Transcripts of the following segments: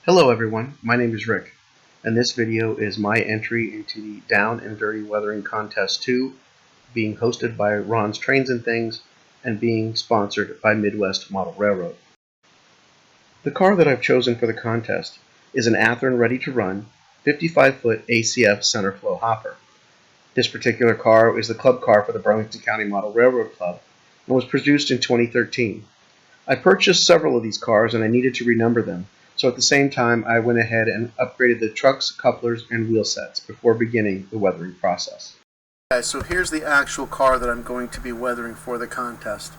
Hello everyone, my name is Rick, and this video is my entry into the Down and Dirty Weathering Contest 2, being hosted by Ron's Trains and Things, and being sponsored by Midwest Model Railroad. The car that I've chosen for the contest is an Athearn ready-to-run 55-foot ACF center flow hopper. This particular car is the club car for the Burlington County Model Railroad Club, and was produced in 2013. I purchased several of these cars and I needed to renumber them. So at the same time, I went ahead and upgraded the trucks, couplers, and wheel sets before beginning the weathering process. Okay, so here's the actual car that I'm going to be weathering for the contest.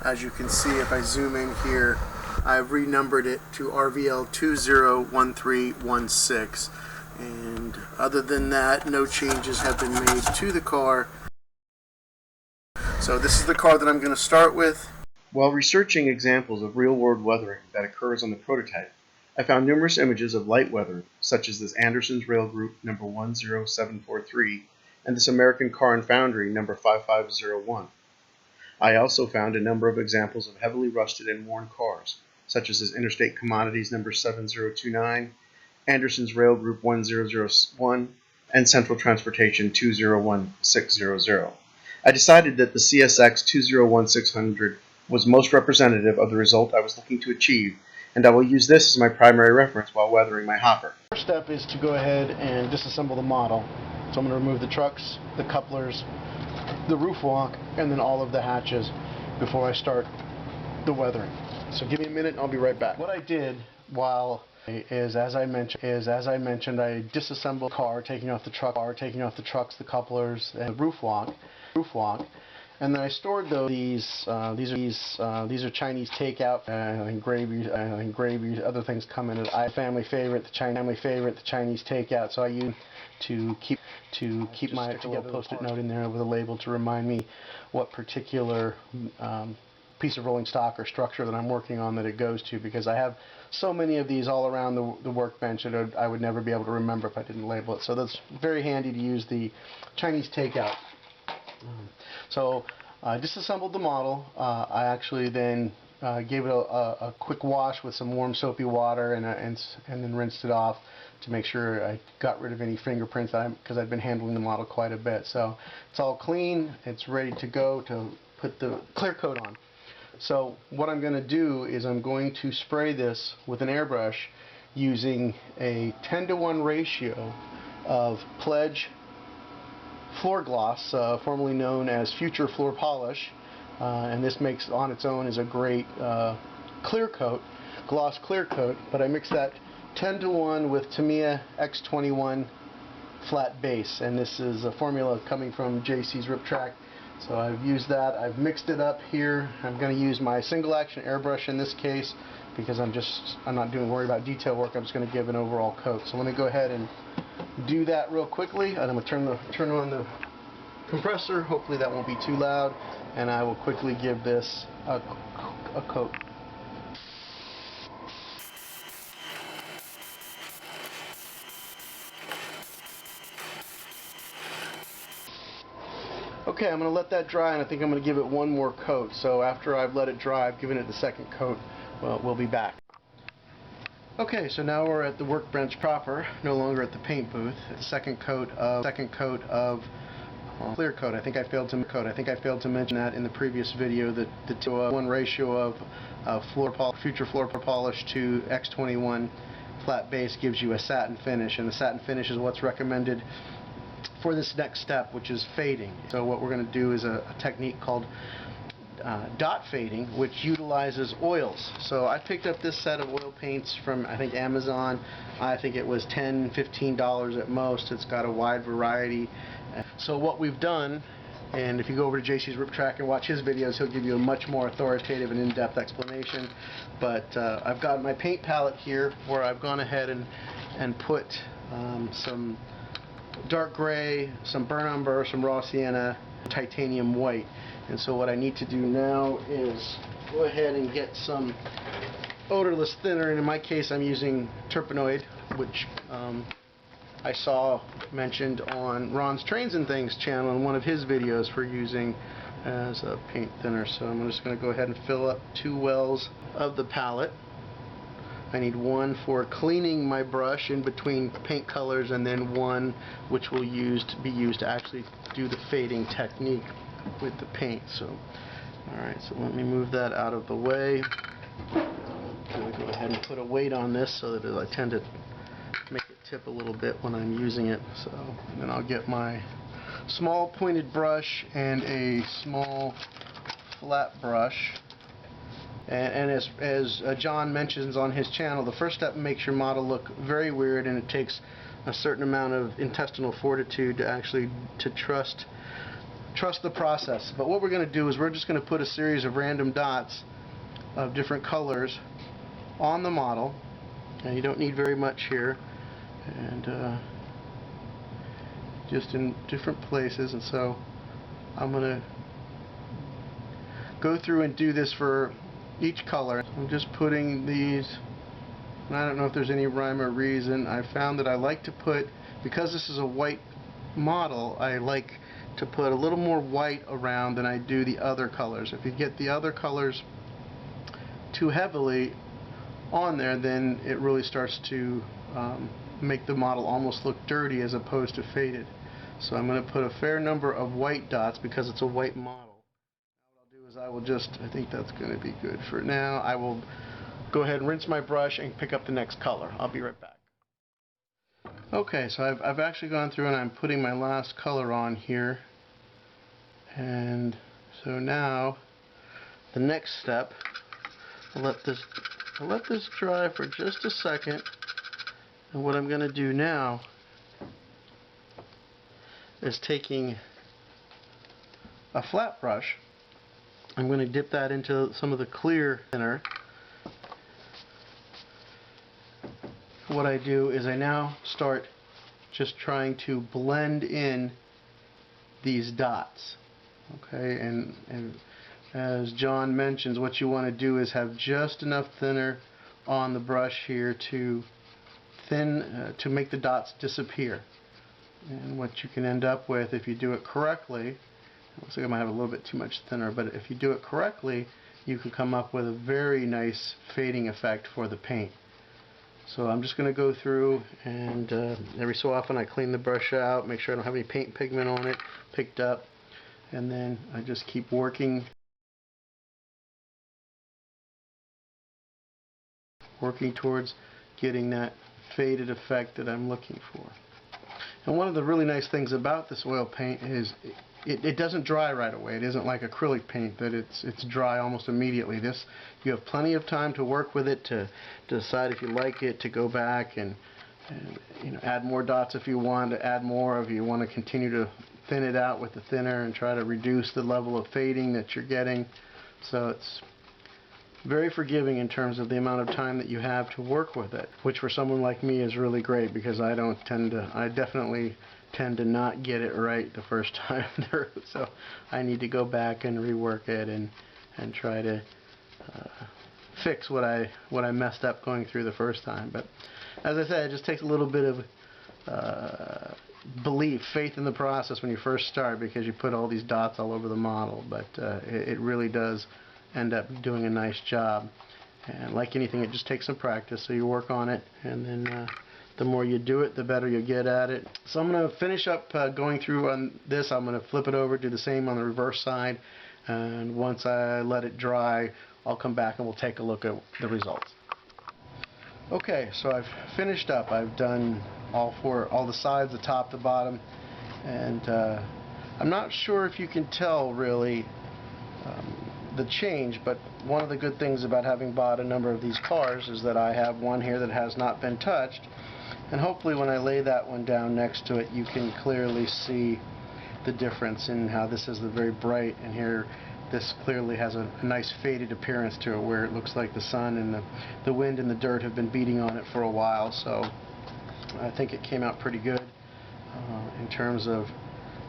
As you can see, if I zoom in here, I've renumbered it to RVL 201316. And other than that, no changes have been made to the car. So this is the car that I'm going to start with. While researching examples of real-world weathering that occurs on the prototype, I found numerous images of light weathering, such as this Anderson's Rail Group number 10743 and this American Car and Foundry number 5501. I also found a number of examples of heavily rusted and worn cars, such as this Interstate Commodities number 7029, Anderson's Rail Group 1001, and Central Transportation 201600. I decided that the CSX 201600 was most representative of the result I was looking to achieve, and I will use this as my primary reference while weathering my hopper. First step is to go ahead and disassemble the model. So I'm going to remove the trucks, the couplers, the roof walk, and then all of the hatches before I start the weathering. So give me a minute and I'll be right back. What I did is as I mentioned, I disassembled the car, taking off the trucks, the couplers, and the roof walk. And then I stored these are Chinese takeout, and gravy, other things come in it. Family favorite, the Chinese takeout. So I use to keep my post-it note in there with a label to remind me what particular piece of rolling stock or structure that I'm working on that it goes to, because I have so many of these all around the workbench that I would never be able to remember if I didn't label it. So that's very handy to use the Chinese takeout. So I disassembled the model. I actually then gave it a quick wash with some warm soapy water and then rinsed it off to make sure I got rid of any fingerprints, because I've been handling the model quite a bit. So it's all clean. It's ready to go to put the clear coat on. So what I'm going to do is I'm going to spray this with an airbrush using a 10-to-1 ratio of Pledge floor gloss, formerly known as Future Floor Polish, and this makes on its own is a great clear coat, gloss clear coat, but I mix that 10-to-1 with Tamiya X21 flat base, and this is a formula coming from JC's Rip Track. So I've used that, I've mixed it up here. I'm going to use my single action airbrush in this case because I'm not worry about detail work. I'm just going to give an overall coat. So let me go ahead and do that real quickly, and I'm going to turn on the compressor. Hopefully that won't be too loud, and I will quickly give this a coat. Okay, I'm going to let that dry, and I think I'm going to give it one more coat. So after I've let it dry, I've given it the second coat. Well, we'll be back. Okay, so now we're at the workbench proper, no longer at the paint booth. Second coat of clear coat. I think I failed to mention that in the previous video, that the 2-to-1 ratio of Future Floor Polish to X21 flat base gives you a satin finish, and the satin finish is what's recommended for this next step, which is fading. So what we're going to do is a technique called dot fading, which utilizes oils. So I picked up this set of oil paints from, I think, Amazon. I think it was $10–15 at most. It's got a wide variety. So what we've done, and if you go over to JC's Rip Track and watch his videos, he'll give you a much more authoritative and in-depth explanation. But I've got my paint palette here where I've gone ahead and put some dark gray, some burnt umber, some raw sienna, titanium white. And so what I need to do now is go ahead and get some odorless thinner, and in my case I'm using Terpenoid, which I saw mentioned on Ron's Trains and Things channel in one of his videos for using as a paint thinner. So I'm just going to go ahead and fill up 2 wells of the palette I need one for cleaning my brush in between paint colors, and then one which will be used to actually do the fading technique with the paint. So, alright, so let me move that out of the way. I'm going to go ahead and put a weight on this so that I tend to make it tip a little bit when I'm using it. So then I'll get my small pointed brush and a small flat brush. And as John mentions on his channel, the first step makes your model look very weird, and it takes a certain amount of intestinal fortitude to actually trust the process. But what we're going to do is we're just going to put a series of random dots of different colors on the model, and you don't need very much here, and just in different places. And so I'm going to go through and do this for each color. I'm just putting these, and I don't know if there's any rhyme or reason. I found that I like to put, because this is a white model, I like to put a little more white around than I do the other colors. If you get the other colors too heavily on there, then it really starts to make the model almost look dirty as opposed to faded. So I'm going to put a fair number of white dots because it's a white model. What I'll do is I will just, I think that's going to be good for now. I will go ahead and rinse my brush and pick up the next color. I'll be right back. Okay, so I've actually gone through and I'm putting my last color on here. And so now the next step, I'll let this dry for just a second, and what I'm going to do now is taking a flat brush, I'm going to dip that into some of the clear thinner. What I do is I now start just trying to blend in these dots. Okay, and as John mentions, what you want to do is have just enough thinner on the brush here to make the dots disappear. And what you can end up with, if you do it correctly, it looks like I might have a little bit too much thinner, but if you do it correctly, you can come up with a very nice fading effect for the paint. So I'm just going to go through, and every so often I clean the brush out, make sure I don't have any paint pigment on it picked up, and then I just keep working towards getting that faded effect that I'm looking for. And one of the really nice things about this oil paint is it doesn't dry right away. It isn't like acrylic paint that it's dry almost immediately. This, you have plenty of time to work with it, to decide if you like it, to go back and you know, add more dots if you want, to add more if you want to continue to thin it out with the thinner and try to reduce the level of fading that you're getting. So it's very forgiving in terms of the amount of time that you have to work with it, which for someone like me is really great, because I definitely tend to not get it right the first time through. So I need to go back and rework it and try to fix what I messed up going through the first time. But as I said, it just takes a little bit of belief, faith in the process when you first start, because you put all these dots all over the model, but it really does end up doing a nice job. And like anything, it just takes some practice, so you work on it, and then the more you do it, the better you get at it. So I'm going to finish up going through on this. I'm going to flip it over, do the same on the reverse side, and once I let it dry, I'll come back and we'll take a look at the results. Okay, so I've finished up. I've done all the sides, the top, the bottom, and I'm not sure if you can tell really the change, but one of the good things about having bought a number of these cars is that I have one here that has not been touched, and hopefully when I lay that one down next to it, you can clearly see the difference in how this is the very bright, and here this clearly has a nice faded appearance to it, where it looks like the sun and the wind and the dirt have been beating on it for a while. So I think it came out pretty good in terms of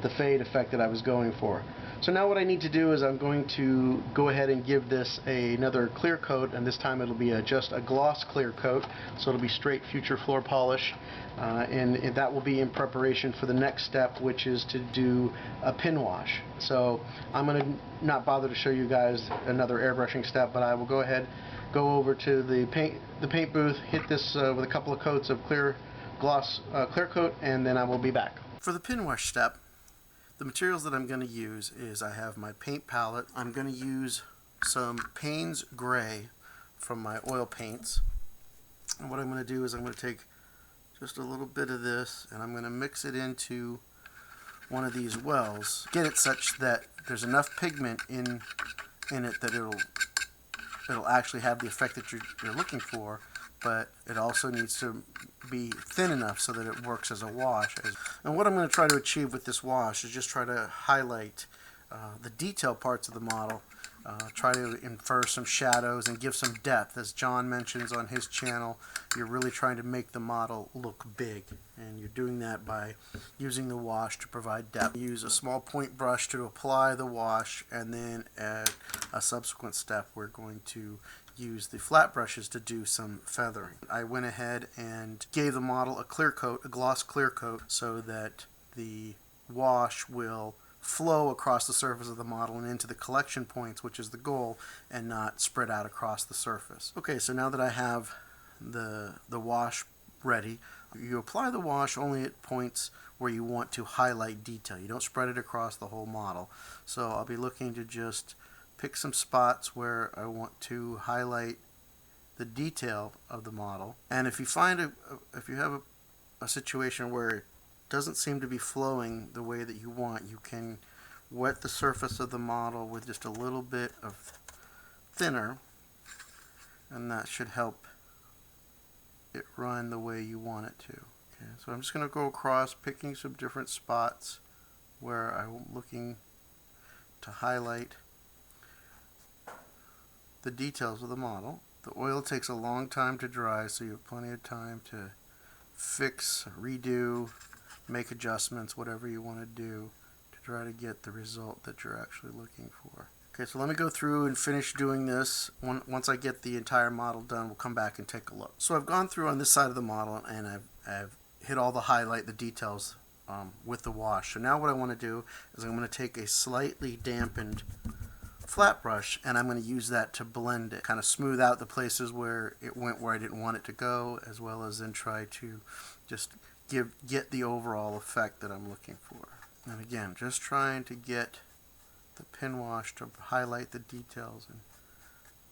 the fade effect that I was going for. So now what I need to do is I'm going to go ahead and give this another clear coat, and this time it'll be just a gloss clear coat, so it'll be straight future floor polish, and that will be in preparation for the next step, which is to do a pin wash. So I'm going to not bother to show you guys another airbrushing step, but I will go ahead go over to the paint booth, hit this with a couple of coats of clear coat, and then I will be back. For the pin wash step, the materials that I'm going to use is I have my paint palette. I'm going to use some Payne's Gray from my oil paints. And what I'm going to do is I'm going to take just a little bit of this and I'm going to mix it into one of these wells. Get it such that there's enough pigment in it that it'll actually have the effect that you're looking for, but it also needs to be thin enough so that it works as a wash. And what I'm going to try to achieve with this wash is just try to highlight the detail parts of the model, try to infer some shadows and give some depth. As John mentions on his channel, you're really trying to make the model look big, and you're doing that by using the wash to provide depth. Use a small point brush to apply the wash, and then at a subsequent step we're going to use the flat brushes to do some feathering. I went ahead and gave the model a clear coat, a gloss clear coat, so that the wash will flow across the surface of the model and into the collection points, which is the goal, and not spread out across the surface. Okay, so now that I have the wash ready, you apply the wash only at points where you want to highlight detail. You don't spread it across the whole model. So I'll be looking to just pick some spots where I want to highlight the detail of the model. And if you find if you have a situation where it doesn't seem to be flowing the way that you want, you can wet the surface of the model with just a little bit of thinner, and that should help it run the way you want it to. Okay, so I'm just going to go across, picking some different spots where I'm looking to highlight the details of the model. The oil takes a long time to dry, so you have plenty of time to fix, redo, make adjustments, whatever you want to do to try to get the result that you're actually looking for. Okay, so let me go through and finish doing this. Once I get the entire model done, we'll come back and take a look. So I've gone through on this side of the model and I've hit all the highlight, the details with the wash. So now what I want to do is I'm going to take a slightly dampened flat brush and I'm going to use that to blend it, kind of smooth out the places where it went where I didn't want it to go, as well as then try to just get the overall effect that I'm looking for. And again, just trying to get the pin wash to highlight the details and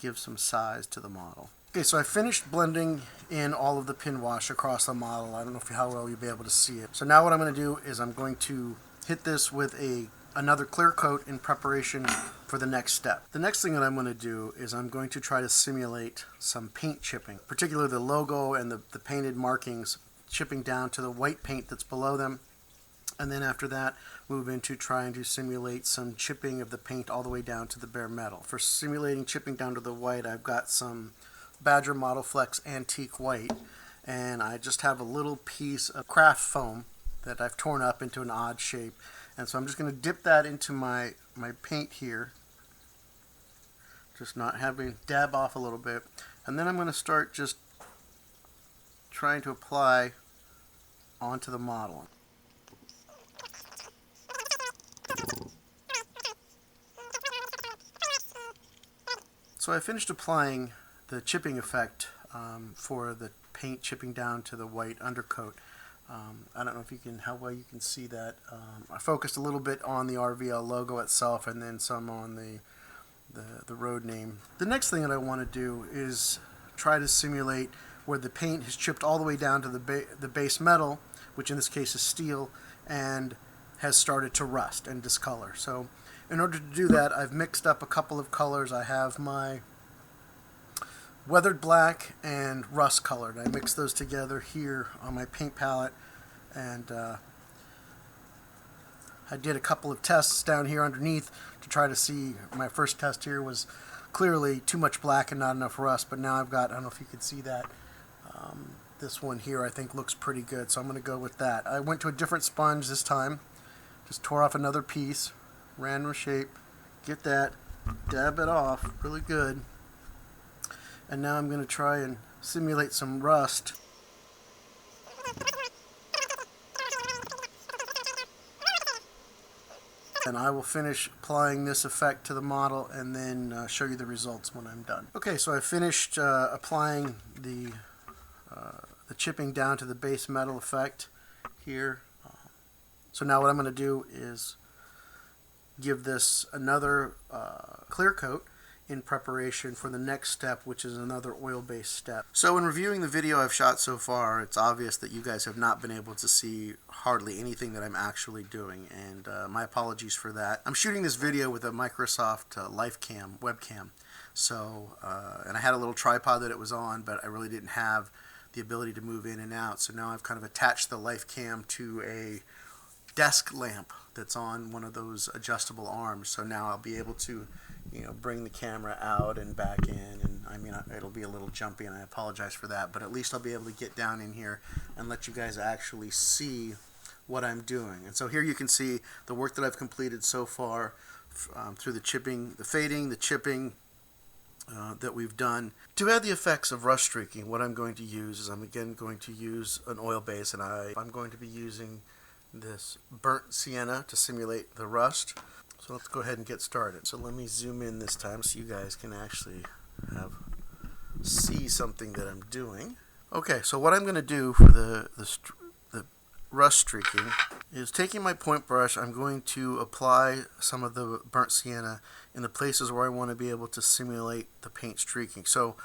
give some size to the model. Okay, so I finished blending in all of the pin wash across the model. I don't know how well you'll be able to see it. So now what I'm going to do is I'm going to hit this with another clear coat in preparation for the next step. The next thing that I'm going to do is I'm going to try to simulate some paint chipping, particularly the logo and the painted markings chipping down to the white paint that's below them. And then after that, move into trying to simulate some chipping of the paint all the way down to the bare metal. For simulating chipping down to the white, I've got some Badger Model Flex Antique White, and I just have a little piece of craft foam that I've torn up into an odd shape. And so I'm just going to dip that into my paint here, just not having dab off a little bit. And then I'm going to start just trying to apply onto the model. So I finished applying the chipping effect for the paint chipping down to the white undercoat. I don't know if you can, how well you can see that. I focused a little bit on the RVL logo itself and then some on the road name. The next thing that I want to do is try to simulate where the paint has chipped all the way down to the base metal, which in this case is steel, and has started to rust and discolor. So in order to do that, I've mixed up a couple of colors. I have my weathered black and rust colored. I mixed those together here on my paint palette, and I did a couple of tests down here underneath to try to see. My first test here was clearly too much black and not enough rust, but now I've got, I don't know if you can see that, this one here I think looks pretty good, so I'm going to go with that. I went to a different sponge this time, just tore off another piece, random shape, get that, dab it off really good, and now I'm going to try and simulate some rust. And I will finish applying this effect to the model and then show you the results when I'm done. Okay, so I finished applying the chipping down to the base metal effect here. So now what I'm going to do is give this another clear coat in preparation for the next step, which is another oil-based step. So in reviewing the video I've shot so far, it's obvious that you guys have not been able to see hardly anything that I'm actually doing, and my apologies for that. I'm shooting this video with a Microsoft LifeCam Web Cam, so and I had a little tripod that it was on, but I really didn't have the ability to move in and out, so now I've kind of attached the LifeCam to a desk lamp that's on one of those adjustable arms. So now I'll be able to, bring the camera out and back in, and I mean, it'll be a little jumpy, and I apologize for that, but at least I'll be able to get down in here and let you guys actually see what I'm doing. And so here you can see the work that I've completed so far through the chipping, the fading, the chipping that we've done. To add the effects of rust streaking, what I'm going to use is I'm again going to use an oil base, and I'm going to be using this burnt sienna to simulate the rust. So let's go ahead and get started. So let me zoom in this time so you guys can actually see something that I'm doing. Okay, so what I'm going to do for the rust streaking is taking my point brush, I'm going to apply some of the burnt sienna in the places where I want to be able to simulate the paint streaking. So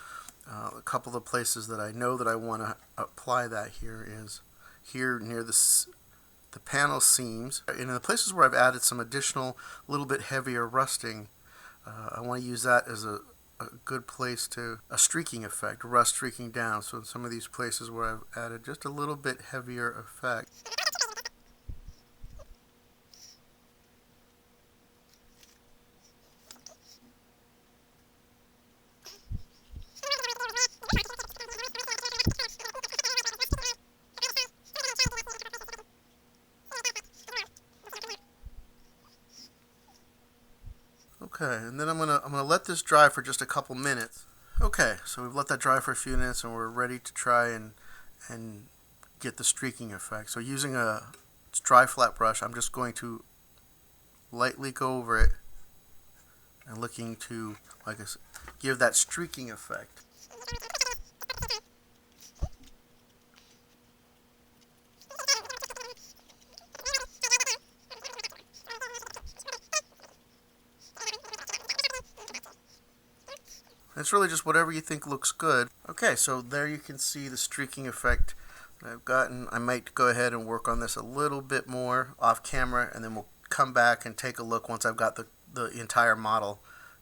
a couple of places that I know that I want to apply that here is here near the panel seams. And in the places where I've added some additional, little bit heavier rusting, I want to use that as a good place to a streaking effect, rust streaking down. So in some of these places where I've added just a little bit heavier effect. Okay, and then I'm gonna let this dry for just a couple minutes. Okay, so we've let that dry for a few minutes, and we're ready to try and get the streaking effect. So using a dry flat brush, I'm just going to lightly go over it and looking to, like I said, give that streaking effect. It's really just whatever you think looks good. Okay, so there you can see the streaking effect that I've gotten. I might go ahead and work on this a little bit more off camera, and then we'll come back and take a look once I've got the entire model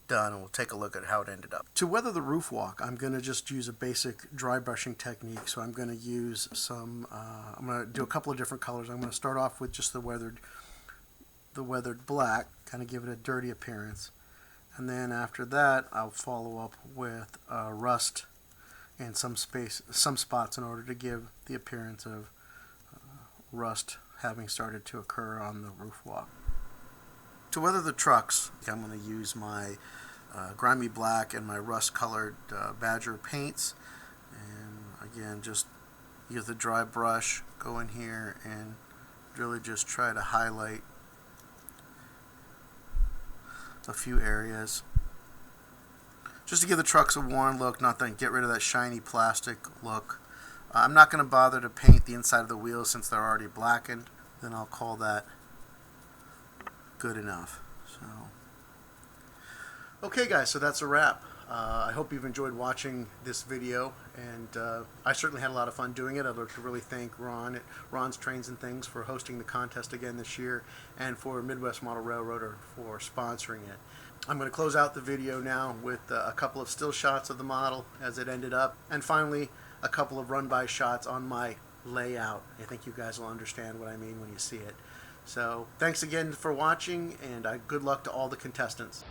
done, and we'll take a look at how it ended up. To weather the roof walk, I'm going to just use a basic dry brushing technique. So I'm going to use some, I'm going to do a couple of different colors. I'm going to start off with just the weathered black, kind of give it a dirty appearance. And then after that, I'll follow up with rust in some spots in order to give the appearance of rust having started to occur on the roof walk. To weather the trucks, I'm going to use my grimy black and my rust-colored Badger paints. And again, just use the dry brush, go in here and really just try to highlight a few areas just to give the trucks a worn look, not then get rid of that shiny plastic look. I'm not going to bother to paint the inside of the wheels since they're already blackened. Then I'll call that good enough. So okay guys, so that's a wrap. I hope you've enjoyed watching this video, and I certainly had a lot of fun doing it. I'd like to really thank Ron's Trains and Things for hosting the contest again this year, and for Midwest Model Railroader for sponsoring it. I'm going to close out the video now with a couple of still shots of the model as it ended up, and finally a couple of run-by shots on my layout. I think you guys will understand what I mean when you see it. So thanks again for watching, and good luck to all the contestants.